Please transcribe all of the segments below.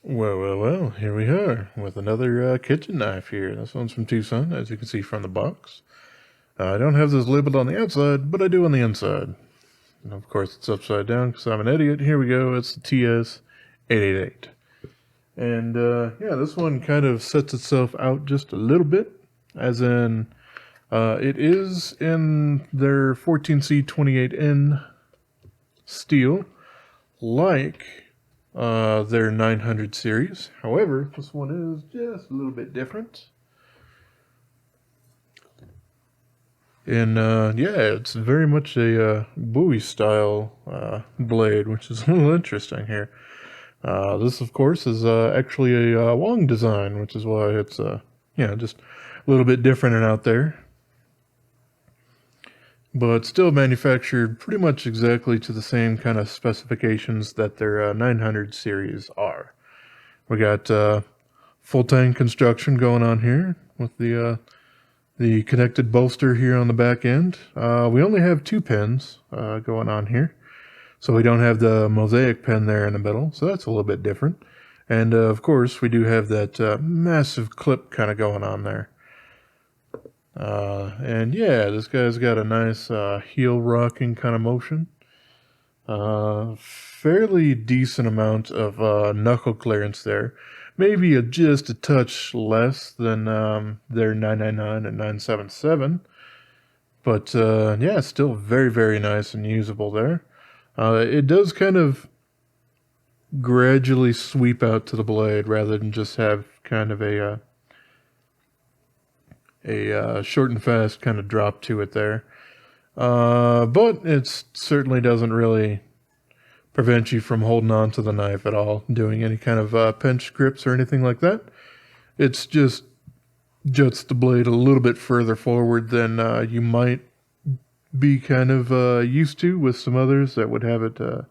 Well, here we are with another kitchen knife here. This one's from TwoSun, as you can see from the box. I don't have this labeled on the outside, but I do on the inside. And of course, it's upside down because I'm an idiot. Here we go. It's the TS888. And yeah, this one kind of sets itself out just a little bit, as in it is in their 14C28N steel, like their 900 series. However, this one is just a little bit different. And yeah, it's very much a bowie-style blade, which is a little interesting here. This, of course, is actually a Wong design, which is why it's just a little bit different and out there. But still manufactured pretty much exactly to the same kind of specifications that their 900 series are. We got full tank construction going on here with the connected bolster here on the back end. We only have 2 pins going on here, so we don't have the mosaic pin there in the middle, so that's a little bit different. And of course, we do have that massive clip kind of going on there. And yeah, this guy's got a nice heel rocking kind of motion. Fairly decent amount of knuckle clearance there. Maybe just a touch less than their 999 and 977. But yeah, still very, very nice and usable there. It does kind of gradually sweep out to the blade rather than just have kind of a short and fast kind of drop to it there. But it certainly doesn't really prevent you from holding on to the knife at all, doing any kind of pinch grips or anything like that. It's just juts the blade a little bit further forward than you might be kind of used to with some others that would have it a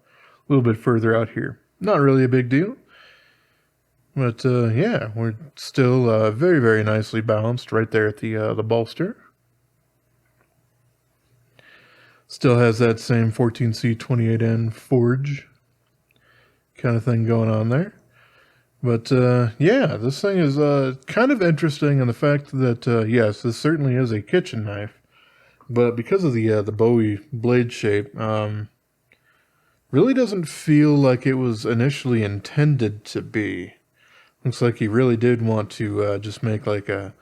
little bit further out here. Not really a big deal. But yeah, we're still very, very nicely balanced right there at the bolster. Still has that same 14C28N forge kind of thing going on there. But yeah, this thing is kind of interesting in the fact that, yes, this certainly is a kitchen knife. But because of the Bowie blade shape, really doesn't feel like it was initially intended to be. Looks like he really did want to just make like a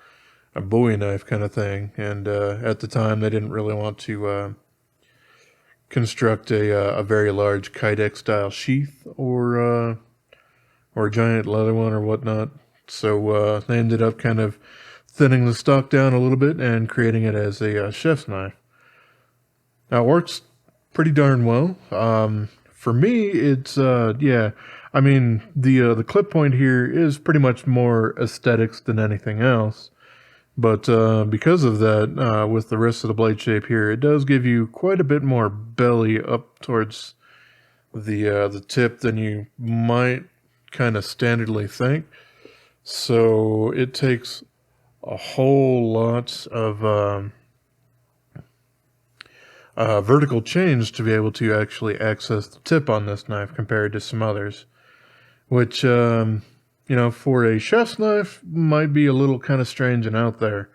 Bowie knife kind of thing. And at the time, they didn't really want to construct a very large Kydex style sheath or a giant leather one or whatnot. So they ended up kind of thinning the stock down a little bit and creating it as a chef's knife. Now it works pretty darn well. For me, it's yeah. I mean, the clip point here is pretty much more aesthetics than anything else. But because of that, with the rest of the blade shape here, it does give you quite a bit more belly up towards the tip than you might kind of standardly think. So it takes a whole lot of vertical change to be able to actually access the tip on this knife compared to some others, which you know, for a chef's knife, might be a little kind of strange and out there.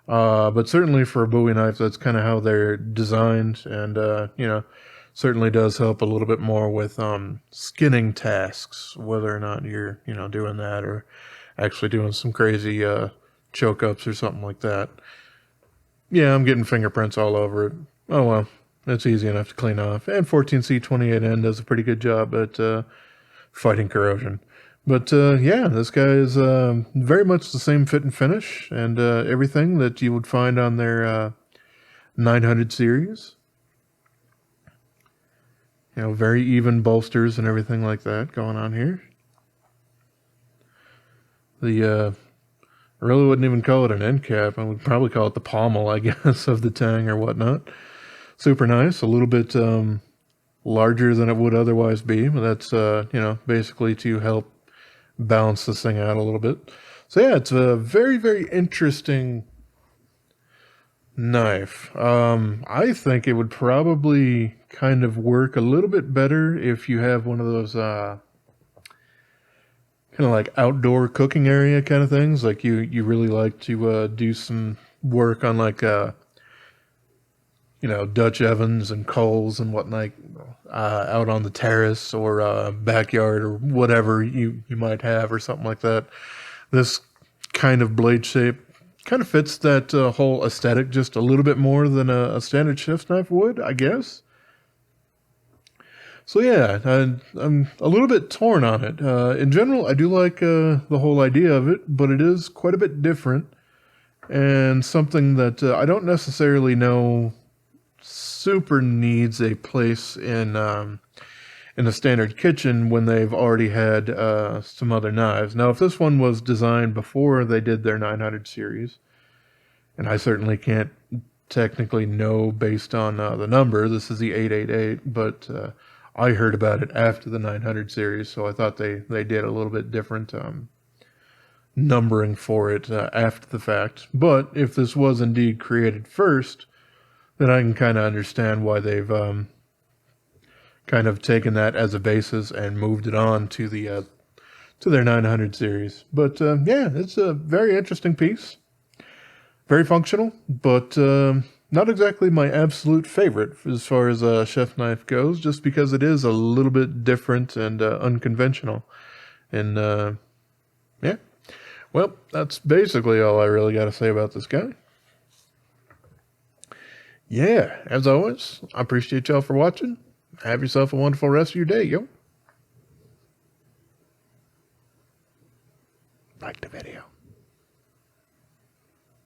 But certainly for a Bowie knife, that's kind of how they're designed, and, you know, certainly does help a little bit more with skinning tasks, whether or not you're, you know, doing that or actually doing some crazy choke ups or something like that. Yeah, I'm getting fingerprints all over it. Oh well, that's easy enough to clean off. And 14C28N does a pretty good job at fighting corrosion. But yeah, this guy is very much the same fit and finish and everything that you would find on their 900 series. You know, very even bolsters and everything like that going on here. I really wouldn't even call it an end cap. I would probably call it the pommel, I guess, of the tang or whatnot. Super nice. A little bit larger than it would otherwise be, but that's, you know, basically to help balance this thing out a little bit. So yeah, it's a very, very interesting knife. I think it would probably kind of work a little bit better if you have one of those kind of like outdoor cooking area kind of things. Like you really like to do some work on like Dutch ovens and coals and whatnot out on the terrace or backyard or whatever you might have or something like that. This kind of blade shape kind of fits that whole aesthetic just a little bit more than a standard chef's knife would, I guess. So yeah, I'm a little bit torn on it. In general, I do like the whole idea of it, but it is quite a bit different and something that I don't necessarily know super needs a place in a standard kitchen when they've already had some other knives. Now, if this one was designed before they did their 900 series, and I certainly can't technically know based on the number, this is the 888, but I heard about it after the 900 series, so I thought they did a little bit different numbering for it after the fact. But if this was indeed created first, then I can kind of understand why they've kind of taken that as a basis and moved it on to their 900 series. But yeah, it's a very interesting piece, very functional, but not exactly my absolute favorite as far as a chef knife goes, just because it is a little bit different and unconventional. And yeah, well, that's basically all I really got to say about this guy. Yeah, as always, I appreciate y'all for watching. Have yourself a wonderful rest of your day, yo.